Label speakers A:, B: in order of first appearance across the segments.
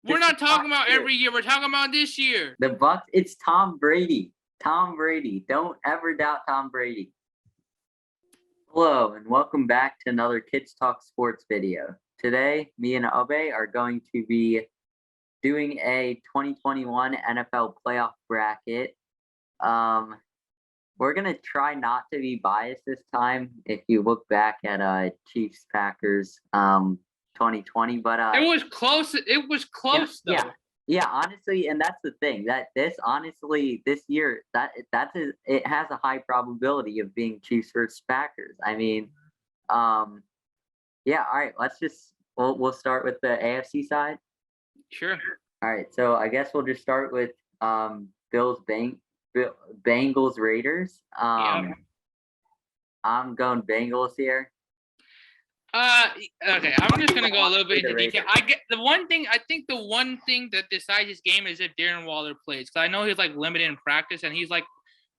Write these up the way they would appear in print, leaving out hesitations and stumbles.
A: We're not talking about every year. We're talking about this year.
B: The Bucks, it's Tom Brady. Tom Brady. Don't ever doubt Tom Brady. Hello, and welcome back to another Kids Talk Sports video. Today, me and Abe are going to be doing a 2021 NFL playoff bracket. We're going to try not to be biased this time if you look back at Chiefs-Packers 2020, but
A: it was close. It was close though.
B: Yeah, honestly, and that's the thing that this year it has a high probability of being Chiefs versus Packers. I mean, yeah. All right, we'll start with the AFC side.
A: Sure.
B: All right, so I guess we'll just start with Bengals Raiders. I'm going Bengals here.
A: Okay, I'm just gonna go a little bit into detail. I think the one thing that decides this game is if Darren Waller plays, because I know he's like limited in practice, and he's like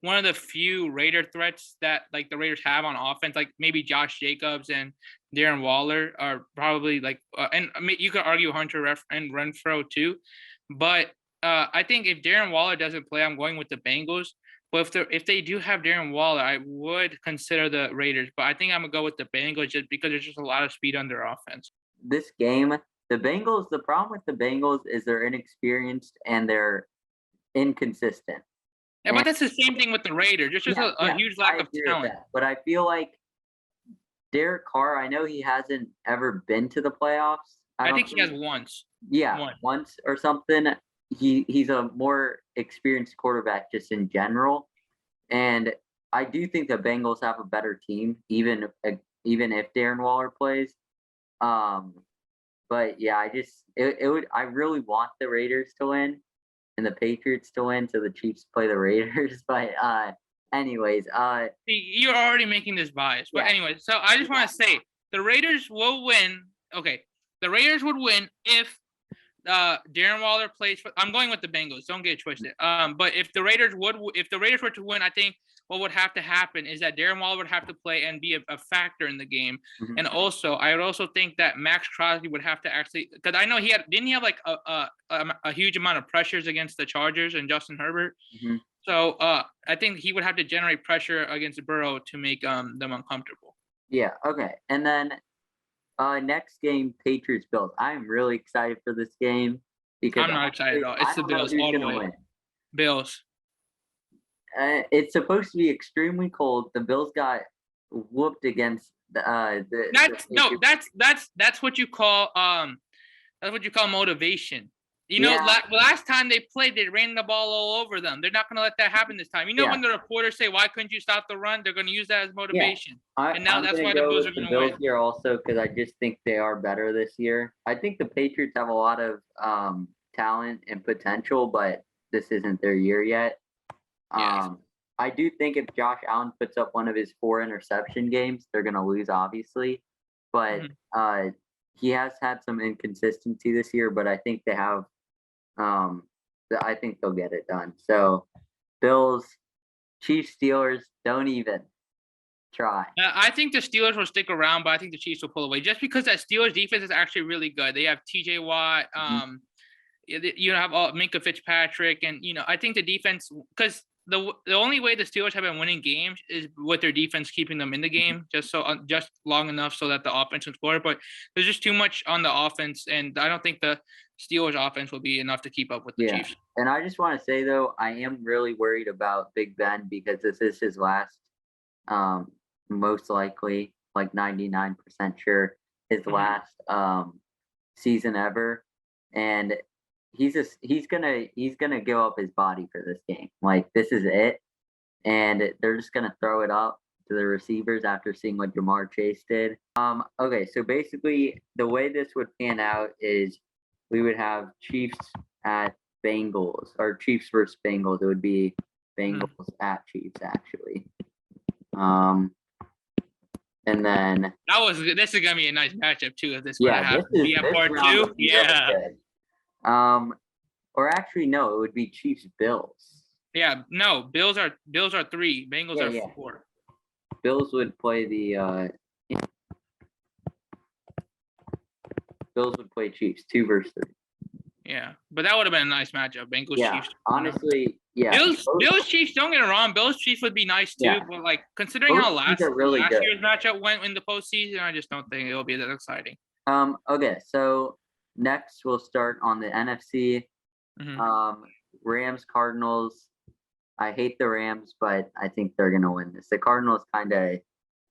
A: one of the few Raider threats that like the Raiders have on offense. Like maybe Josh Jacobs and Darren Waller are probably like, and I mean, you could argue Hunter and Renfrow too, but I think if Darren Waller doesn't play, I'm going with the Bengals. But if they do have Darren Waller, I would consider the Raiders. But I think I'm going to go with the Bengals just because there's just a lot of speed on their offense.
B: This game, the problem with the Bengals is they're inexperienced and they're inconsistent.
A: Yeah, but that's the same thing with the Raiders. There's just a huge lack of talent.
B: But I feel like Derek Carr, I know he hasn't ever been to the playoffs.
A: I think he has once.
B: Yeah, once or something. He's a more experienced quarterback just in general, and I do think the Bengals have a better team, even if Darren Waller plays. But yeah, I really want the Raiders to win and the Patriots to win, so the Chiefs play the Raiders. But anyways,
A: you're already making this bias. But anyway, so I just want to say the Raiders will win. Okay, the Raiders would win if Darren Waller plays for. I'm going with the Bengals. Don't get it twisted. But if the Raiders were to win, I think what would have to happen is that Darren Waller would have to play and be a factor in the game. Mm-hmm. And also, I would also think that Max Crosby would have to actually, because I know didn't he have like a huge amount of pressures against the Chargers and Justin Herbert. Mm-hmm. So I think he would have to generate pressure against Burrow to make them uncomfortable.
B: Yeah. Okay. And then. Next game, Patriots Bills. I'm really excited for this game because
A: I'm not excited at all. It's the Bills all the way. Win. Bills.
B: It's supposed to be extremely cold. The Bills got whooped against
A: that's what you call motivation. You know, last time they played, they ran the ball all over them. They're not going to let that happen this time. You know, when the reporters say, "Why couldn't you stop the run?" They're going to use that as motivation. And now that's why the Bills are going to win.
B: Here also because I just think they are better this year. I think the Patriots have a lot of talent and potential, but this isn't their year yet. I do think if Josh Allen puts up one of his 4 interception games, they're going to lose, obviously. But he has had some inconsistency this year, but I think they have. I think they'll get it done. So, Bills, Chiefs, Steelers, don't even try.
A: I think the Steelers will stick around, but I think the Chiefs will pull away just because that Steelers defense is actually really good. They have T.J. Watt. You have Minkah Fitzpatrick, and I think the defense because. The only way the Steelers have been winning games is with their defense keeping them in the game just long enough so that the offense can score. But there's just too much on the offense, and I don't think the Steelers offense will be enough to keep up with the Chiefs.
B: And I just want to say though, I am really worried about Big Ben because this is his last, most likely, like 99% sure, his last season ever, and. He's gonna give up his body for this game. Like this is it, and they're just gonna throw it up to the receivers after seeing what Jamar Chase did. Okay, so basically the way this would pan out is we would have Chiefs at Bengals or Chiefs versus Bengals. It would be Bengals at Chiefs actually. And then
A: this is gonna be a nice matchup too. If this would happen, we have part 2. Yeah.
B: Or actually, no, it would be Chiefs Bills.
A: Yeah, no, Bills are 3, Bengals are 4.
B: Bills would play Bills would play Chiefs 2 versus 3.
A: Yeah, but that would have been a nice matchup. Bengals
B: Yeah,
A: Chiefs.
B: honestly, yeah.
A: Bills Chiefs. Don't get me wrong. Bills Chiefs would be nice too,
B: Yeah.
A: but like considering
B: Both
A: how
B: teams
A: last
B: are really good.
A: year's matchup went in the postseason, I just don't think it'll be that exciting.
B: Okay, so next we'll start on the NFC.
A: Mhm.
B: Rams Cardinals. I hate the Rams, but I think they're gonna win this. The Cardinals kind of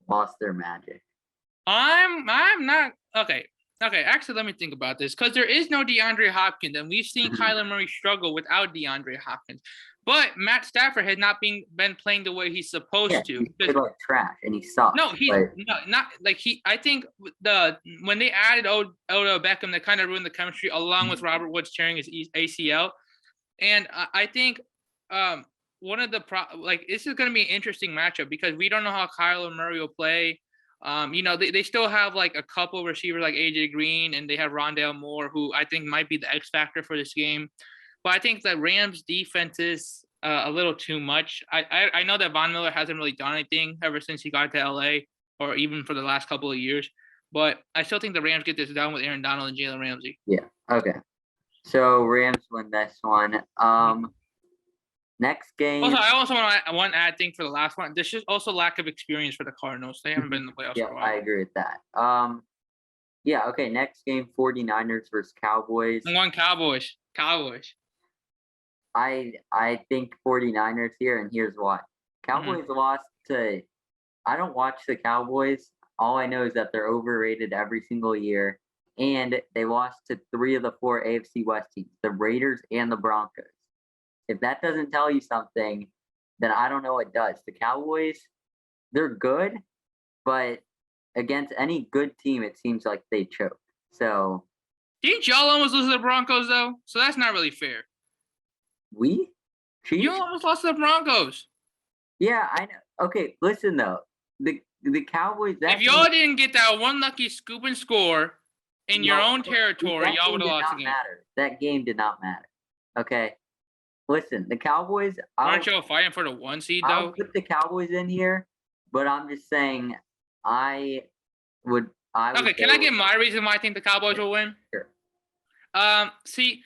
B: lost their magic.
A: I'm not okay. Okay, actually, let me think about this because there is no DeAndre Hopkins, and we've seen
B: Mhm.
A: Kyler Murray struggle without DeAndre Hopkins. But Matt Stafford has not been playing the way he's supposed
B: Yeah,
A: to.
B: he played like trash, and he sucks.
A: No, he's
B: but
A: not like he. I think when they added Odell Beckham, they kind of ruined the chemistry, along with Robert Woods tearing his ACL. And I think one of the this is going to be an interesting matchup because we don't know how Kyler Murray will play. They still have like a couple receivers like AJ Green, and they have Rondale Moore, who I think might be the X factor for this game. But I think the Rams defense is a little too much. I know that Von Miller hasn't really done anything ever since he got to LA, or even for the last couple of years. But I still think the Rams get this done with Aaron Donald and Jalen Ramsey.
B: Yeah. Okay. So Rams win this one. Next game.
A: Also, I also want to add thing for the last one. There's just also lack of experience for the Cardinals. They haven't been in the playoffs
B: Yeah,
A: for a while.
B: I agree with that. Yeah, okay, next game, 49ers versus Cowboys.
A: I'm going Cowboys. Cowboys.
B: I think 49ers here, and here's why. Cowboys lost to I don't watch the Cowboys. All I know is that they're overrated every single year. And they lost to 3 of the 4 AFC West teams, the Raiders and the Broncos. If that doesn't tell you something, then I don't know what does. The Cowboys, they're good, but against any good team, it seems like they choke. So
A: didn't y'all almost lose to the Broncos though? So that's not really fair.
B: We? Chiefs?
A: You almost lost to the Broncos.
B: Yeah, I know. Okay, listen though. The Cowboys.
A: If y'all didn't get that one lucky scoop and score in your own territory, y'all would have lost the game.
B: That game did not matter. Okay. Listen, the Cowboys.
A: Aren't y'all fighting for the 1 seed though?
B: I'll put the Cowboys in here, but I'm just saying I would.
A: Okay, can I get my reason why I think the Cowboys will win?
B: Sure.
A: See,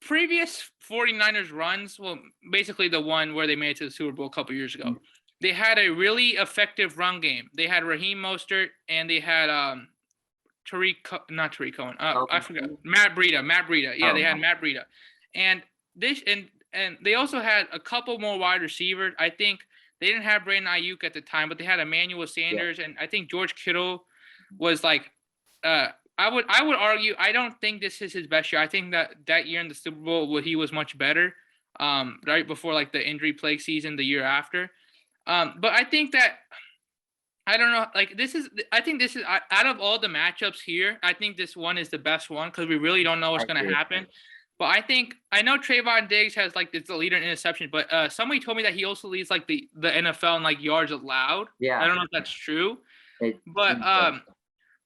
A: previous 49ers runs, well, basically the one where they made it to the Super Bowl a couple years ago, they had a really effective run game. They had Raheem Mostert and they had not Tariq Cohen. I forgot. Matt Breida. Yeah, they had Matt Breida. And they also had a couple more wide receivers. I think they didn't have Brandon Ayuk at the time, but they had Emmanuel Sanders, and I think George Kittle was like I would argue I don't think this is his best year. I think that year in the Super Bowl he was much better. Right before like the injury plague season the year after. But I think that I don't know. Like I think this is out of all the matchups here. I think this one is the best one because we really don't know what's going to happen. But I know Trayvon Diggs has like the leader in interception, but somebody told me that he also leads like the NFL in like yards allowed.
B: Yeah,
A: I don't know if that's true. But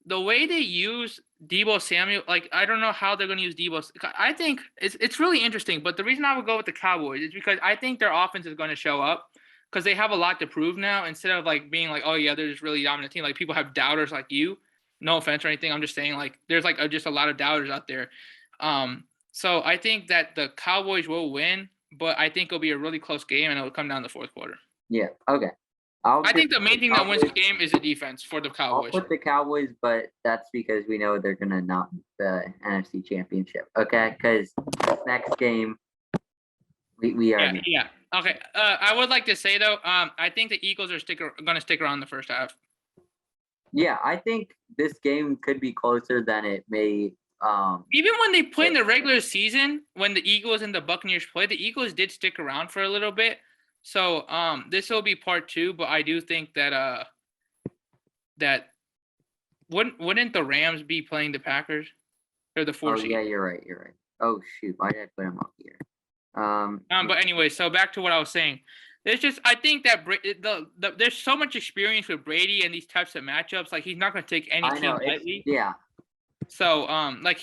A: the way they use Deebo Samuel, like I don't know how they're going to use Deebo. I think it's really interesting. But the reason I would go with the Cowboys is because I think their offense is going to show up because they have a lot to prove now. Instead of like being like, oh yeah, they're just really dominant team. Like people have doubters like you. No offense or anything. I'm just saying like there's like just a lot of doubters out there. So I think that the Cowboys will win, but I think it'll be a really close game and it'll come down to the fourth quarter.
B: Yeah. Okay.
A: I think the main thing that wins the game is the defense for the Cowboys.
B: I'll put the Cowboys, but that's because we know they're going to not the NFC Championship. Okay? Because next game, we are.
A: Yeah. Okay. I would like to say, though, I think the Eagles are going to stick around the first half.
B: Yeah, I think this game could be closer than it may.
A: Even when they play in the regular season, when the Eagles and the Buccaneers played, the Eagles did stick around for a little bit. So this will be part 2, but I do think that wouldn't the Rams be playing the Packers? Or the 4 seed?
B: Yeah, you're right. Oh shoot, why did I put them up here?
A: But anyway, so back to what I was saying. I think that there's so much experience with Brady and these types of matchups. Like he's not going to take any team lightly.
B: Yeah.
A: So like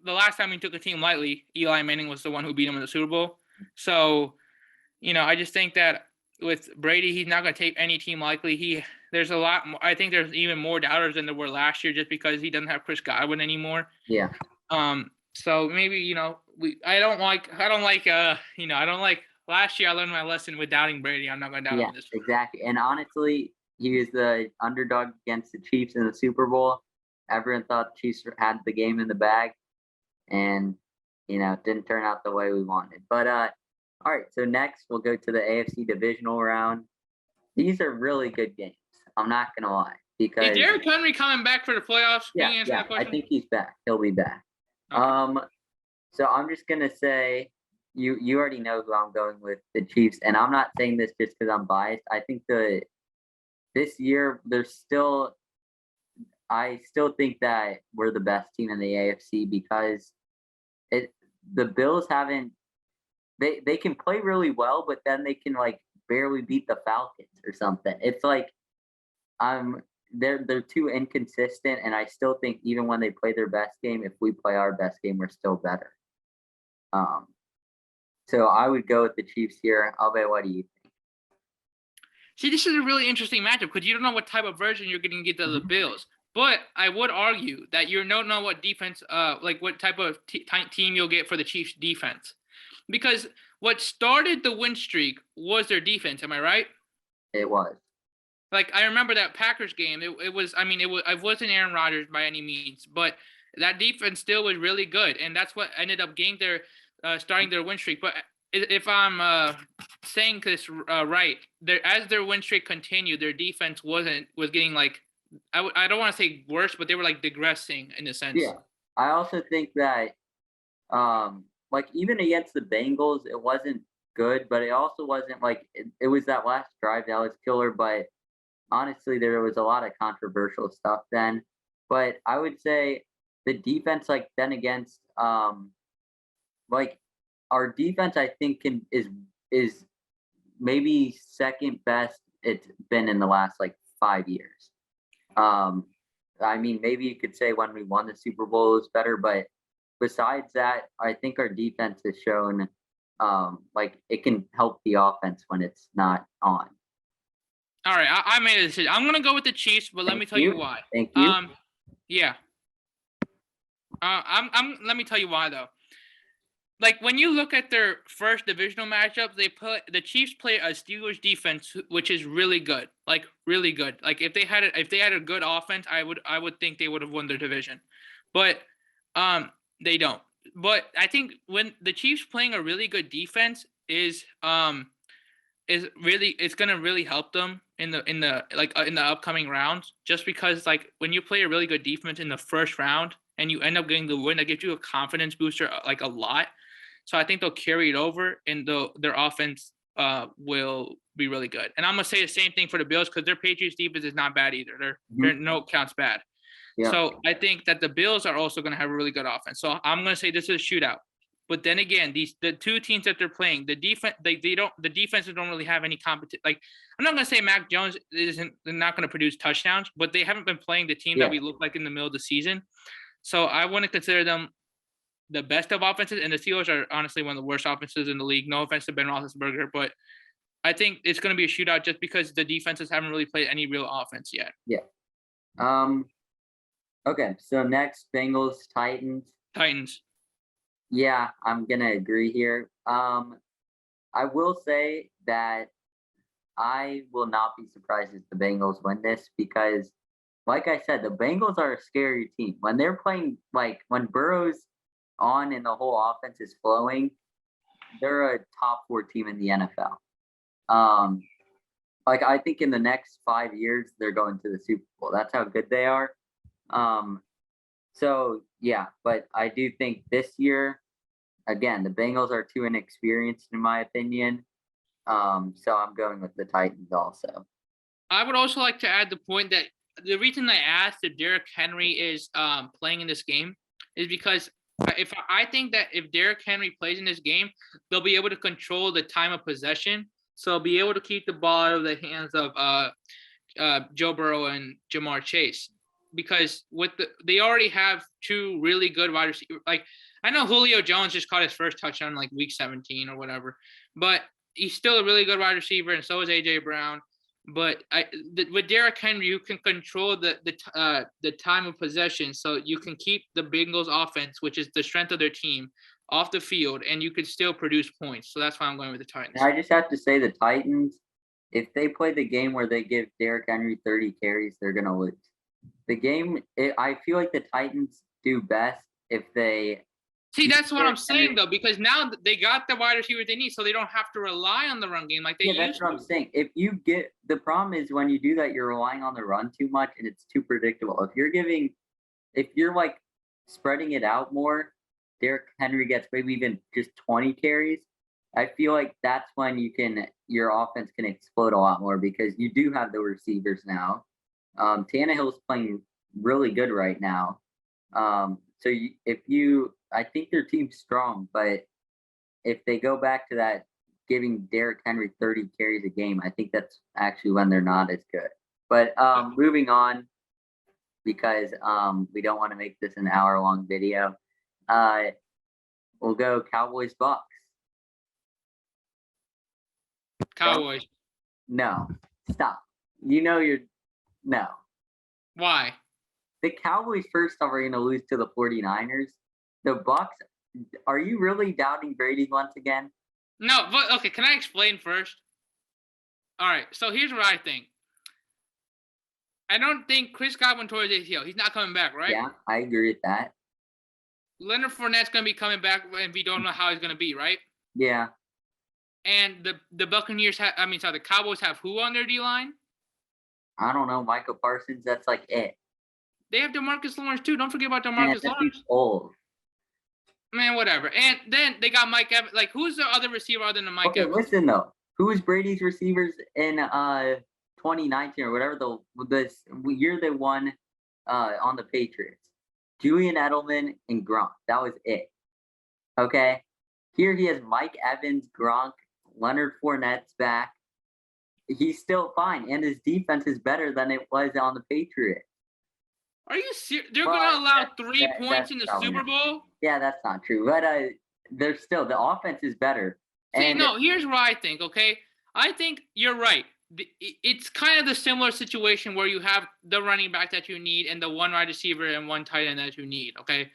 A: the last time he took a team lightly, Eli Manning was the one who beat him in the Super Bowl. So, I just think that with Brady, he's not going to take any team lightly. There's a lot more, I think there's even more doubters than there were last year just because he doesn't have Chris Godwin anymore.
B: Yeah.
A: So maybe, I don't like last year I learned my lesson with doubting Brady. I'm not gonna doubt him
B: Yeah,
A: in this one.
B: exactly. And honestly, he was the underdog against the Chiefs in the Super Bowl. Everyone thought the Chiefs had the game in the bag, and it didn't turn out the way we wanted. But all right. So next we'll go to the AFC divisional round. These are really good games. I'm not gonna lie
A: Is
B: because
A: Derrick Henry coming back for the playoffs? Can
B: yeah,
A: you answer
B: yeah,
A: that
B: I
A: question?
B: think he's back. He'll be back.
A: Okay.
B: So I'm just gonna say you already know who I'm going with, the Chiefs, and I'm not saying this just because I'm biased. I think this year I still think that we're the best team in the AFC because it the Bills haven't they can play really well, but then they can like barely beat the Falcons or something. It's like I'm they're too inconsistent, and I still think even when they play their best game, if we play our best game, we're still better. Um, so I would go with the Chiefs here. Albe, what do you think?
A: See, this is a really interesting matchup because you don't know what type of version you're going to get of the
B: Mhm.
A: Bills. But I would argue that you don't know what defense, like what type of team you'll get for the Chiefs defense, because what started the win streak was their defense. Am I right?
B: It was.
A: Like I remember that Packers game. It was. I mean, it wasn't Aaron Rodgers by any means, but that defense still was really good, and that's what ended up getting their starting their win streak. But if I'm saying this right, as their win streak continued, their defense was getting like I don't want to say worse, but they were like digressing in a sense.
B: Yeah. I also think that like even against the Bengals, it wasn't good, but it also wasn't like it was that last drive that was killer, but honestly there was a lot of controversial stuff then. But I would say the defense like then against like our defense I think is maybe second best it's been in the last like 5 years. Um, I mean, maybe you could say when we won the Super Bowl it was better, but besides that, I think our defense has shown like it can help the offense when it's not on.
A: All right, I made a decision. I'm gonna go with the Chiefs, but let me
B: Thank
A: tell you
B: you.
A: why.
B: Thank you.
A: Yeah. Let me tell you why though. Like when you look at their first divisional matchup, the Chiefs play a Steelers defense which is really good, like really good. Like if they had a good offense, I would think they would have won their division, but they don't. But I think when the Chiefs playing a really good defense is really it's gonna really help them in the upcoming rounds, just because like when you play a really good defense in the first round and you end up getting the win, that gives you a confidence booster like a lot. So I think they'll carry it over, and their offense will be really good. And I'm gonna say the same thing for the Bills because their Patriots defense is not bad either. Their
B: Mhm.
A: no counts bad.
B: Yeah.
A: So I think that the Bills are also gonna have a really good offense. So I'm gonna say this is a shootout. But then again, the two teams that they're playing, the defense they don't the defenses don't really have any competition. Like I'm not gonna say Mac Jones isn't they're not gonna produce touchdowns, but they haven't been playing the team that
B: Yeah.
A: we look like in the middle of the season. So I wouldn't consider them the best of offenses, and the Steelers are honestly one of the worst offenses in the league. No offense to Ben Roethlisberger, but I think it's going to be a shootout just because the defenses haven't really played any real offense yet.
B: Yeah. Um. Okay. So next, Bengals Titans.
A: Titans.
B: Yeah, I'm gonna agree here. I will say that I will not be surprised if the Bengals win this because, like I said, the Bengals are a scary team. When they're playing, like when Burrow's on and the whole offense is flowing, they're a top four team in the NFL. Um, like I think in the next 5 years they're going to the Super Bowl. That's how good they are. Um, so yeah, but I do think this year, again, the Bengals are too inexperienced in my opinion. So I'm going with the Titans also.
A: I would also like to add the point that the reason I asked if Derrick Henry is playing in this game is because if I think that if Derrick Henry plays in this game, they'll be able to control the time of possession. So be able to keep the ball out of the hands of Joe Burrow and Jamar Chase, because they already have two really good wide receivers. Like I know Julio Jones just caught his first touchdown in like week 17 or whatever, but he's still a really good wide receiver, and so is AJ Brown. But with Derrick Henry, you can control the time of possession, so you can keep the Bengals offense, which is the strength of their team, off the field, and you can still produce points. So that's why I'm going with the Titans.
B: And I just have to say the Titans, if they play the game where they give Derrick Henry 30 carries, they're gonna lose. I feel like the Titans do best if they
A: See, that's what I'm
B: Derrick
A: saying
B: Henry-
A: though, because now they got the wide receivers they need, so they don't have to rely on the run game like they
B: Yeah, that's
A: used
B: what I'm
A: to.
B: saying. If you get the problem is when you do that, you're relying on the run too much and it's too predictable. If you're like spreading it out more, Derrick Henry gets maybe even just 20 carries. I feel like that's when your offense can explode a lot more because you do have the receivers now. Tannehill's playing really good right now. I think their team's strong, but if they go back to that giving Derrick Henry 30 carries a game, I think that's actually when they're not as good. But moving on, because we don't want to make this an hour-long video, we'll go Cowboys Bucks.
A: Cowboys.
B: No, stop. No.
A: Why?
B: The Cowboys first off are going to lose to the 49ers. The Bucks, are you really doubting Brady once again?
A: No, but okay, can I explain first? All right, so here's what I think. I don't think Chris Godwin tore his ACL. He's not coming back, right?
B: Yeah, I agree with that.
A: Leonard Fournette's going to be coming back, and we don't know how he's going to be, right?
B: Yeah.
A: And the Buccaneers the Cowboys have who on their D-line?
B: I don't know, Michael Parsons, that's like it.
A: They have DeMarcus Lawrence too. Don't forget about
B: Man,
A: DeMarcus
B: that
A: Lawrence.
B: dude's old.
A: Man, whatever. And then they got Mike Evans. Like, who's the other receiver other than Mike
B: Okay,
A: Evans?
B: listen though. Who was Brady's receivers in 2019 or whatever the year they won on the Patriots? Julian Edelman and Gronk. That was it. Okay. Here he has Mike Evans, Gronk, Leonard Fournette's back. He's still fine, and his defense is better than it was on the Patriots.
A: Are you serious? They're
B: Well,
A: going to allow
B: that-
A: 3
B: that-
A: points
B: that's
A: in the
B: probably
A: Super
B: not-
A: Bowl?
B: Yeah, that's not true. But the offense is better.
A: See,
B: And
A: no, here's what I think, okay? I think you're right. It's kind of the similar situation where you have the running back that you need and the one wide receiver and one tight end that you need, okay?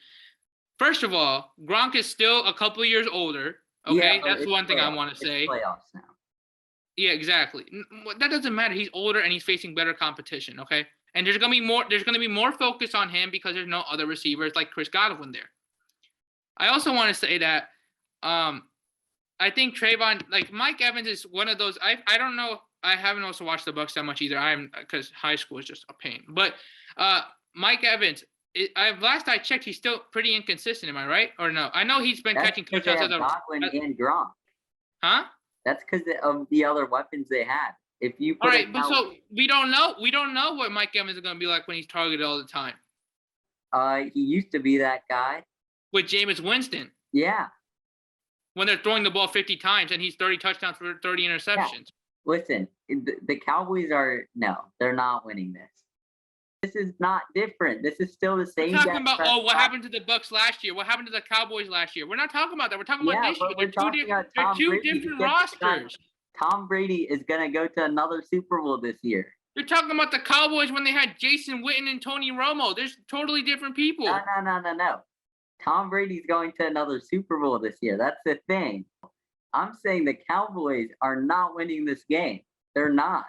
A: First of all, Gronk is still a couple of years older, okay?
B: yeah, but
A: That's
B: it's
A: one thing I
B: playoffs.
A: want to
B: It's
A: say.
B: playoffs now.
A: Yeah, exactly. That doesn't matter. He's older and he's facing better competition, okay? And there's gonna be more focus on him because there's no other receivers like Chris Godwin there. I also want to say that I think Trayvon, like Mike Evans is one of those. I don't know. I haven't also watched the Bucs that much either. Because high school is just a pain. But Mike Evans, last I checked, he's still pretty inconsistent. Am I right or no? I know he's been
B: That's
A: catching
B: because they
A: touchdowns
B: have
A: as a
B: Godwin and Gronk.
A: huh?
B: That's because of the other weapons they had. If you put
A: All right,
B: it
A: but
B: out,
A: so we don't know what Mike Evans is going to be like when he's targeted all the time
B: he used to be that guy.
A: with Jameis Winston
B: Yeah.
A: when they're throwing the ball 50 times and he's 30 touchdowns for 30 interceptions.
B: Listen, the Cowboys they're not winning this. This is not different. This is still the same.
A: We're talking about what
B: Prescott.
A: happened to the Bucs last year? What happened to the Cowboys last year? We're not talking about that. We're talking about
B: Yeah,
A: this year.
B: but we're talking about
A: They're
B: Tom
A: two
B: Brady
A: different
B: because
A: rosters.
B: Tom Brady is gonna go to another Super Bowl this year.
A: You're talking about the Cowboys when they had Jason Witten and Tony Romo. There's totally different people.
B: No. Tom Brady's going to another Super Bowl this year. That's the thing. I'm saying the Cowboys are not winning this game. They're not.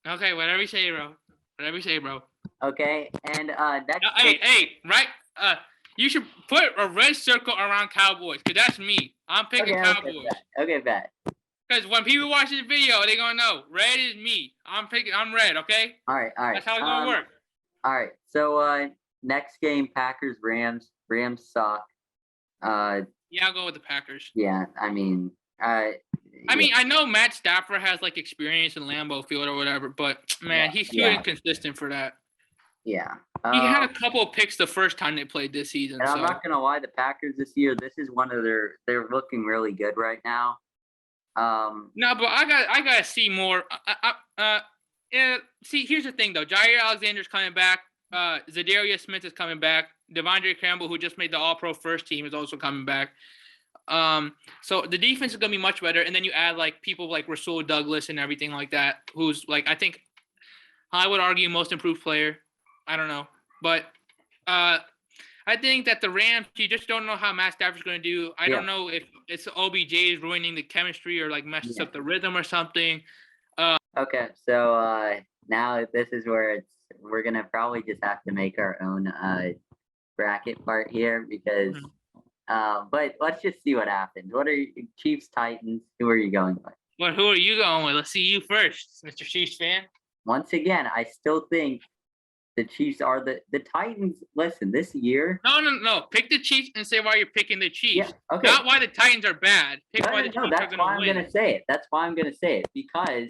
A: Okay, whatever you say, bro. Whatever you say, bro.
B: Okay, and next.
A: Hey, right? You should put a red circle around Cowboys, because that's me. I'm picking Cowboys.
B: Okay, bet.
A: Because when people watch this video, they're going to know. Red is me. I'm red, okay?
B: All right.
A: That's how it's going to work.
B: All right. So next game, Packers Rams. Rams suck.
A: Yeah, I'll go with the Packers.
B: Yeah, I mean,
A: I know Matt Stafford has like experience in Lambeau Field or whatever, but man, he's too inconsistent for that.
B: Yeah.
A: He had a couple of picks the first time they played this season.
B: And
A: so.
B: I'm not gonna lie, the Packers this year, this is one of they're looking really good right now.
A: No, but I gotta see more. See, here's the thing though. Jair Alexander's coming back. Zadarius Smith is coming back. Devondre Campbell, who just made the All-Pro first team, is also coming back. So the defense is gonna be much better, and then you add like people like Rasul Douglas and everything like that, who's like I think I would argue most improved player. I don't know, but I think that the Rams, you just don't know how Matt Stafford's going to do. I don't know if it's OBJ is ruining the chemistry or like messes up the rhythm or something.
B: Okay, so now this is where we're gonna probably just have to make our own bracket part here because but let's just see what happens. What are you, Chiefs, Titans? Who are you going with?
A: Well, who are you going with? Let's see you first, Mr. Chiefs fan.
B: Once again, I still think the Chiefs are the Titans. Listen, this year.
A: No. Pick the Chiefs and say why you're picking the Chiefs.
B: Yeah, okay.
A: Not why the Titans are bad. Pick why the Chiefs
B: that's
A: are
B: why
A: going to win.
B: I'm gonna say it. That's why I'm gonna say it because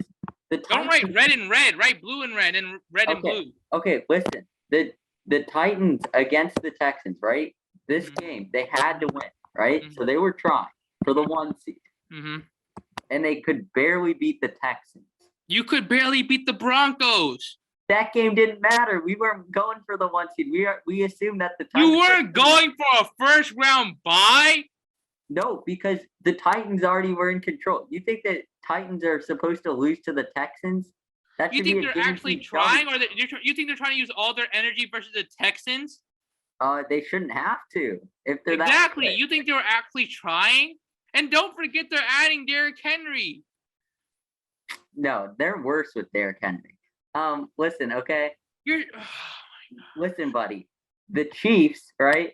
B: the Titans.
A: Don't write red and red. Write blue and red and red and blue.
B: Okay, listen. The Titans against the Texans, right? This game they had to win, right? So they were trying for the 1 seed, and they could barely beat the Texans.
A: You could barely beat the Broncos.
B: That game didn't matter. We weren't going for the 1 seed. We assumed that the Titans.
A: You weren't going for a first round bye?
B: No, because the Titans already were in control. You think that Titans are supposed to lose to the Texans? That
A: you think they're actually trying, or you think they're trying to use all their energy versus the Texans?
B: They shouldn't have to. If they're
A: exactly, you think they were actually trying? And don't forget they're adding Derrick Henry.
B: No, they're worse with Derrick Henry. Listen, okay. Listen, buddy. The Chiefs, right?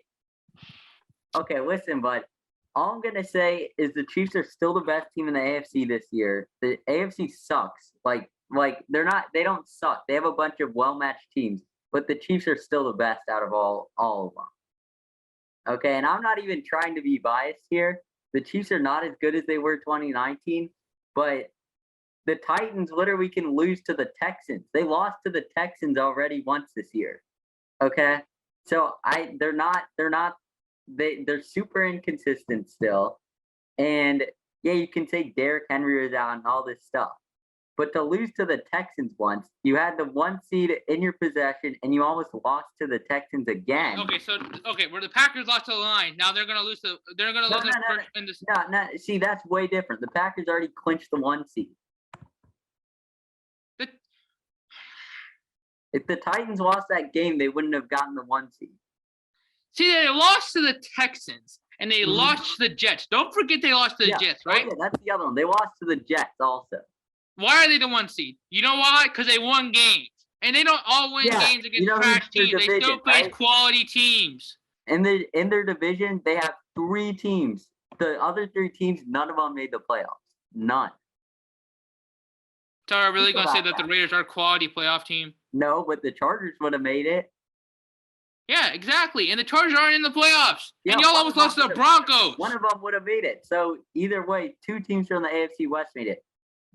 B: Okay, listen, bud. All I'm gonna say is the Chiefs are still the best team in the AFC this year. The AFC sucks. Like they're not. They don't suck. They have a bunch of well-matched teams, but the Chiefs are still the best out of all of them. Okay, and I'm not even trying to be biased here. The Chiefs are not as good as they were 2019, but the Titans literally can lose to the Texans. They lost to the Texans already once this year. Okay, so they're super inconsistent still. And yeah, you can say Derrick Henry is out and all this stuff. But to lose to the Texans once, you had the 1 seed in your possession and you almost lost to the Texans again.
A: Okay, where the Packers lost to the line, now they're gonna lose
B: No, see, that's way different. The Packers already clinched the 1 seed. If the Titans lost that game, they wouldn't have gotten the 1 seed.
A: See, they lost to the Texans and they lost to the Jets. Don't forget they lost to the Jets, right?
B: Oh, yeah, that's the other one. They lost to the Jets also.
A: Why are they the 1 seed? You know why? Because they won games. And they don't all win games against trash teams. They still face quality teams.
B: In their division, they have 3 teams. The other 3 teams, none of them made the playoffs. None.
A: So are we really going to say that the Raiders are a quality playoff team?
B: No, but the Chargers would have made it.
A: Yeah, exactly. And the Chargers aren't in the playoffs.
B: Yeah,
A: and y'all almost lost to the Broncos.
B: One of them would have made it. So either way, 2 teams from the AFC West made it.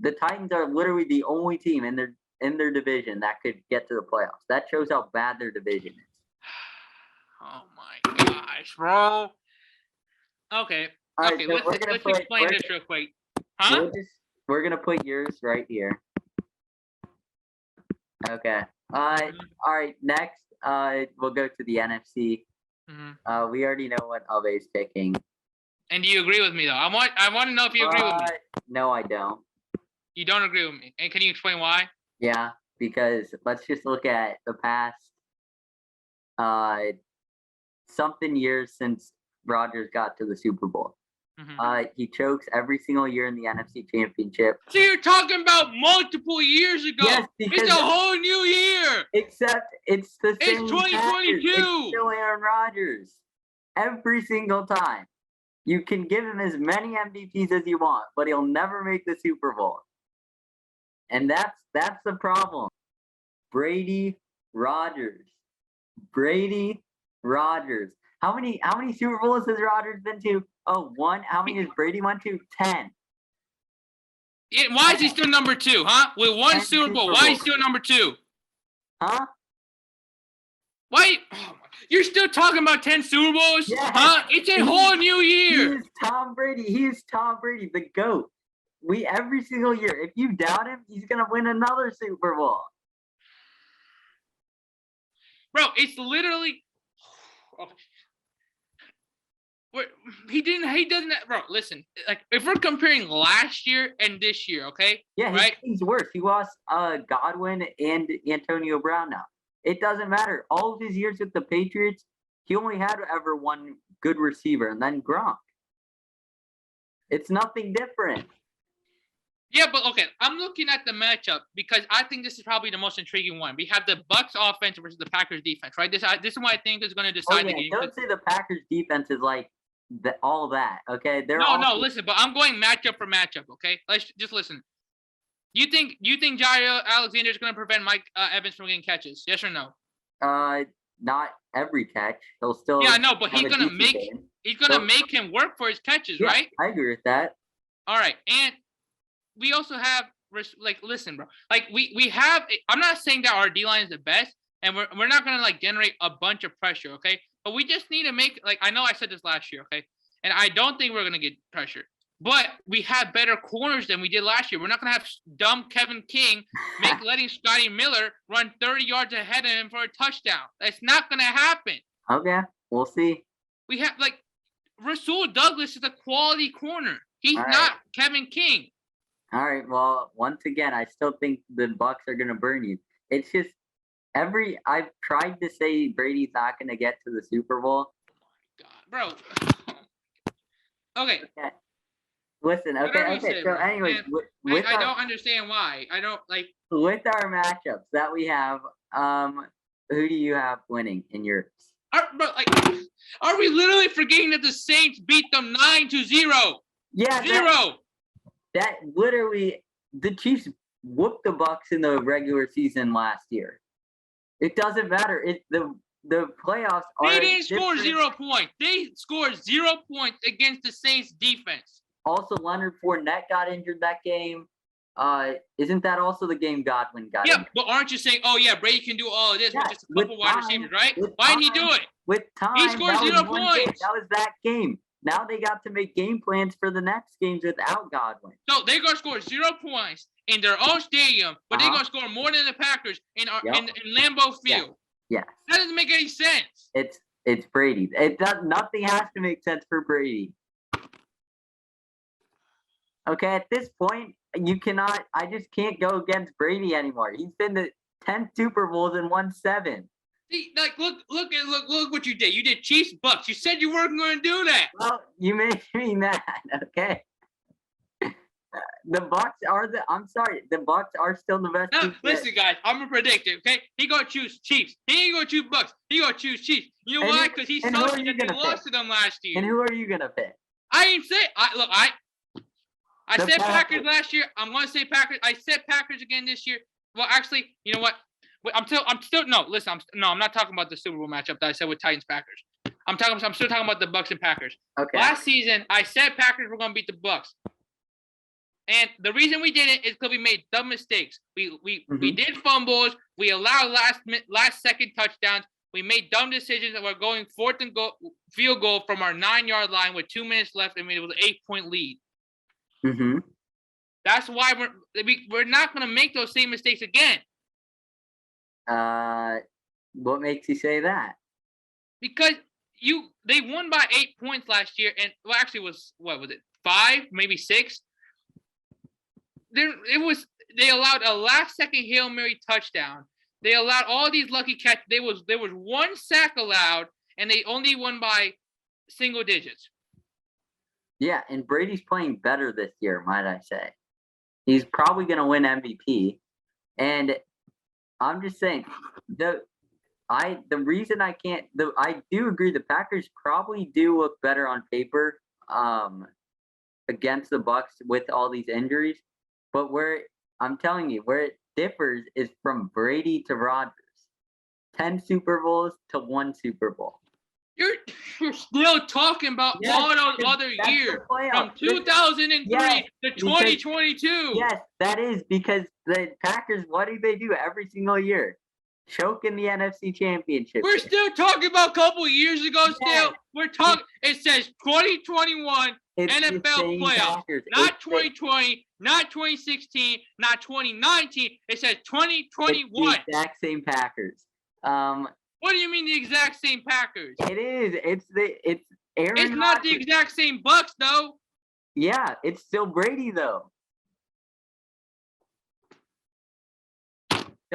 B: The Titans are literally the only team in their division that could get to the playoffs. That shows how bad their division is.
A: Oh my gosh, bro. Okay.
B: All right,
A: okay,
B: so
A: let's explain this real quick. Huh?
B: We're gonna put yours right here. Okay. All right. Next, we'll go to the NFC. We already know what Alve's picking.
A: And do you agree with me though? I want to know if you agree with me.
B: No, I don't.
A: You don't agree with me. And can you explain why?
B: Yeah, because let's just look at the past something years since Rodgers got to the Super Bowl. He chokes every single year in the NFC Championship.
A: So you're talking about multiple years ago.
B: Yes,
A: it's a whole new year.
B: Except it's the same.
A: It's 2022.
B: It's still Aaron Rodgers. Every single time. You can give him as many MVPs as you want, but he'll never make the Super Bowl. And that's the problem. Brady Rodgers. Brady Rodgers. How many Super Bowls has Rodgers been to? Oh, 1. How many has Brady went to? 10.
A: Why is he still number 2, huh? With 1 Super Bowl, why is he still number 2?
B: Huh?
A: Why? You're still talking about 10 Super Bowls?
B: Yes.
A: Huh? It's a whole new year.
B: He is Tom Brady. He is Tom Brady, the GOAT. Every single year, if you doubt him, he's going to win another Super Bowl.
A: Bro, it's literally... He didn't. He doesn't. Bro, listen. Like, if we're comparing last year and this year, okay?
B: Yeah, his
A: Right?
B: team's worse. He lost Godwin and Antonio Brown now. It doesn't matter. All of his years with the Patriots, he only had ever one good receiver, and then Gronk. It's nothing different.
A: Yeah, but okay. I'm looking at the matchup because I think this is probably the most intriguing one. We have the Bucks offense versus the Packers defense, right? This is what I think is going to
B: Oh
A: decide the
B: yeah,
A: game.
B: don't say the Packers defense is like all that. Okay, they're
A: No, listen. But I'm going matchup for matchup. Okay, let's just listen. You think Jair Alexander is going to prevent Mike Evans from getting catches? Yes or no?
B: Not every catch. He'll still.
A: Yeah, I know, but
B: have
A: he's
B: a
A: gonna
B: decent
A: make
B: game.
A: he's gonna
B: So-
A: make him work for his catches,
B: Yeah,
A: right?
B: I agree with that.
A: All right, and we also have like, listen, bro. Like, we have. I'm not saying that our D line is the best, and we're not gonna like generate a bunch of pressure, okay? But we just need to make, like, I know I said this last year, okay? And I don't think we're gonna get pressure, but we have better corners than we did last year. We're not gonna have dumb Kevin King letting Scotty Miller run 30 yards ahead of him for a touchdown. That's not gonna happen.
B: Okay, we'll see.
A: We have, like, Rasul Douglas is a quality corner. He's
B: All right.
A: not Kevin King.
B: All right. Well, once again, I still think the Bucks are gonna burn you. It's just I've tried to say Brady's not gonna get to the Super Bowl.
A: God, bro. Okay.
B: Listen,
A: Whatever you
B: okay.
A: say,
B: So,
A: bro.
B: anyways,
A: Man,
B: with
A: I
B: our,
A: don't understand why. I don't like.
B: with our matchups that we have, who do you have winning in yours?
A: Are we literally forgetting that the Saints beat them 9-0?
B: Yeah,
A: 0.
B: that literally the Chiefs whooped the Bucks in the regular season last year. It doesn't matter. The playoffs are.
A: They didn't score
B: different.
A: 0 points. They scored 0 points against the Saints defense.
B: Also, Leonard Fournette got injured that game. Isn't that also the game Godwin got
A: Yeah,
B: injured?
A: but aren't you saying, oh yeah, Brady can do all of this
B: Yeah,
A: with just a
B: with
A: couple wide
B: time,
A: receivers, right?
B: with
A: Why didn't he
B: time.
A: do it?
B: With time,
A: He scored
B: that was
A: 0
B: one game.
A: points.
B: That was that game. Now they got to make game plans for the next games without Godwin.
A: So they're gonna score 0 points in their own stadium, but they're gonna score more than the Packers in Lambeau Field.
B: Yes.
A: That doesn't make any sense.
B: It's Brady. It does nothing has to make sense for Brady. Okay, at this point, you cannot. I just can't go against Brady anymore. He's been to 10 Super Bowls and won 7.
A: See, like, look what you did. You did Chiefs Bucks. You said you weren't going to do that.
B: Well, you made me mad. Okay. The Bucks are I'm sorry. The Bucks are still the best.
A: Now,
B: team
A: listen, guys. I'm gonna predict it. Okay, he gonna choose Chiefs. He ain't gonna choose Bucks. He gonna choose Chiefs. You know
B: And
A: why?
B: who-
A: Because he's
B: and who are
A: salty
B: you
A: that they
B: gonna
A: lost
B: pick?
A: to them last year.
B: And who are you gonna pick?
A: I ain't say. I
B: The
A: said Packers
B: Packers.
A: last year. I'm gonna say Packers. I said Packers again this year. Well, actually, you know what? Wait, I'm still no. Listen, I'm not talking about the Super Bowl matchup that I said with Titans Packers. I'm still talking about the Bucks and Packers.
B: Okay.
A: Last season, I said Packers were gonna beat the Bucks, and the reason we didn't is because we made dumb mistakes. We did fumbles. We allowed last second touchdowns. We made dumb decisions, and we're going field goal from our 9-yard line with 2 minutes left, and it was an 8-point lead.
B: Mm-hmm.
A: That's why we're not gonna make those same mistakes again.
B: What makes you say that?
A: Because they won by 8 points last year, and well, actually, what was it, 5, maybe 6? They allowed a last-second Hail Mary touchdown. They allowed all these lucky catches. There was 1 sack allowed, and they only won by single digits.
B: Yeah, and Brady's playing better this year, might I say. He's probably going to win MVP. And I'm just saying, the reason I do agree the Packers probably do look better on paper against the Bucks with all these injuries. But I'm telling you, where it differs is from Brady to Rodgers. 10 Super Bowls to 1 Super Bowl.
A: You're still talking about all those other years from 2003 to 2022.
B: Yes, that is because the Packers, what do they do every single year? Choke in the NFC Championship.
A: We're still talking about a couple years ago. Still, we're talking. It says 2021 NFL playoffs, not 2020, not 2016, not 2019. It says 2021.
B: It's the exact same Packers.
A: What do you mean the exact same Packers?
B: It is. Aaron
A: It's not the
B: Rodgers-
A: exact same Bucks though.
B: Yeah, it's still Brady though.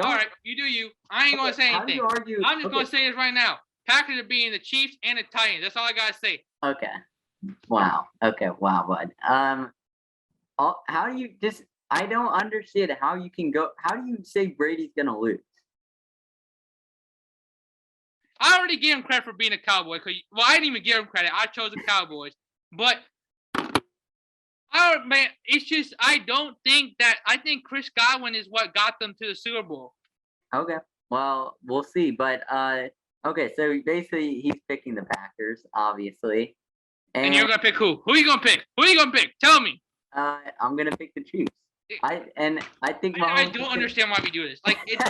A: All right, you do you. I ain't gonna say
B: How do
A: anything.
B: you argue?
A: I'm just
B: Okay.
A: gonna say this right now. Packers are beating the Chiefs and the Titans. That's all I gotta say.
B: Okay. Wow. Okay. Wow, bud. How do you just? I don't understand how you can go. How do you say Brady's gonna lose?
A: I already gave him credit for being a Cowboy. Well, I didn't even give him credit. I chose the Cowboys. But, man, it's just I don't think that. I think Chris Godwin is what got them to the Super Bowl.
B: Okay. Well, we'll see. But okay. So basically, he's picking the Packers, obviously.
A: And you're gonna pick who? Who are you gonna pick? Who are you gonna pick? Tell me.
B: I'm gonna pick the Chiefs. I think
A: I don't understand why we do this. Like, it's,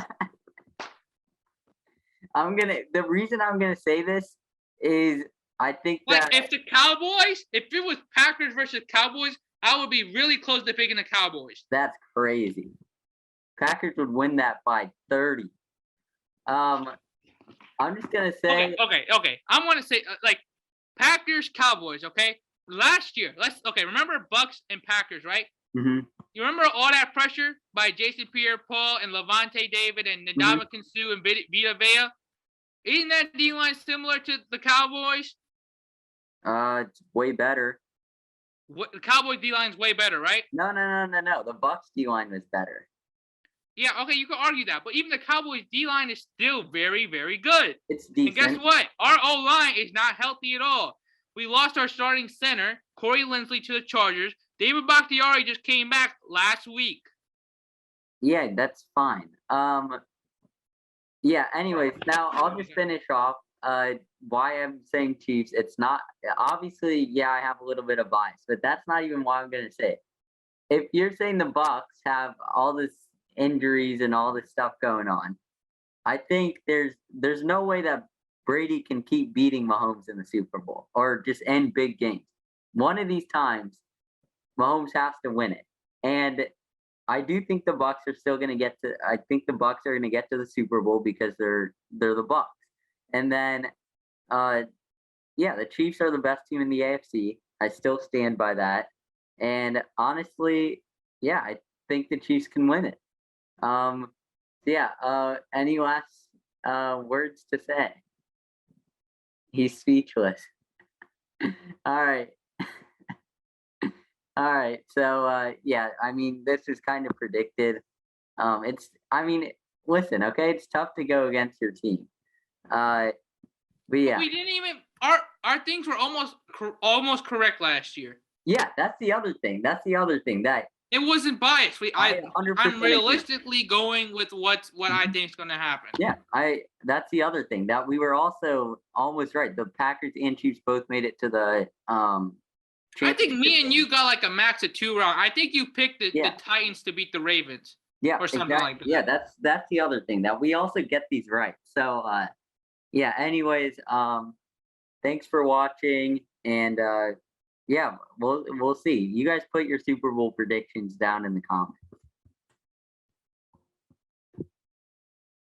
B: the reason I'm gonna say this is I think
A: like
B: that
A: if the Cowboys, if it was Packers versus Cowboys, I would be really close to picking the Cowboys.
B: that's crazy. Packers would win that by 30. I'm just gonna say
A: Okay. I'm gonna say like Packers Cowboys. Okay, last year, remember Bucks and Packers, right?
B: hmm
A: You remember all that pressure by Jason Pierre-Paul and Levante David and Ndamukong Suh and Vita Vea? Isn't that D-line similar to the Cowboys?
B: it's way better.
A: The Cowboys D-line's way better, right?
B: No. The Bucks D line was better.
A: Yeah, okay, you can argue that. But even the Cowboys D-line is still very, very good.
B: It's
A: And
B: decent.
A: guess what? Our O-line is not healthy at all. We lost our starting center, Corey Linsley, to the Chargers. David Bakhtiari just came back last week.
B: Yeah, that's fine. Yeah, anyways, now I'll just finish off why I'm saying Chiefs. It's not obviously, yeah, I have a little bit of bias, but that's not even why I'm gonna say it. If you're saying the Bucks have all this injuries and all this stuff going on, I think there's no way that Brady can keep beating Mahomes in the Super Bowl or just end big games. One of these times, Mahomes has to win it. And I do think the Bucks are still going to get to. I think the Bucks are going to get to the Super Bowl because they're the Bucks. And then, yeah, the Chiefs are the best team in the AFC. I still stand by that. And honestly, yeah, I think the Chiefs can win it. Yeah. Any last words to say? He's speechless. All right. All right. So yeah, I mean, this is kind of predicted. Listen, okay, it's tough to go against your team. But yeah.
A: We didn't even our things were almost correct last year.
B: Yeah, that's the other thing. That
A: it wasn't biased. I'm
B: 100%
A: realistically going with what I think is going to happen.
B: Yeah, that's the other thing that we were also almost right. The Packers and Chiefs both made it to the
A: I think me and you got like a max of 2 rounds. I think you picked the Titans to beat the Ravens.
B: Yeah,
A: or something like that.
B: Yeah, that's the other thing that we also get these right. So yeah. Anyways, thanks for watching, and yeah, we'll see. You guys put your Super Bowl predictions down in the comments.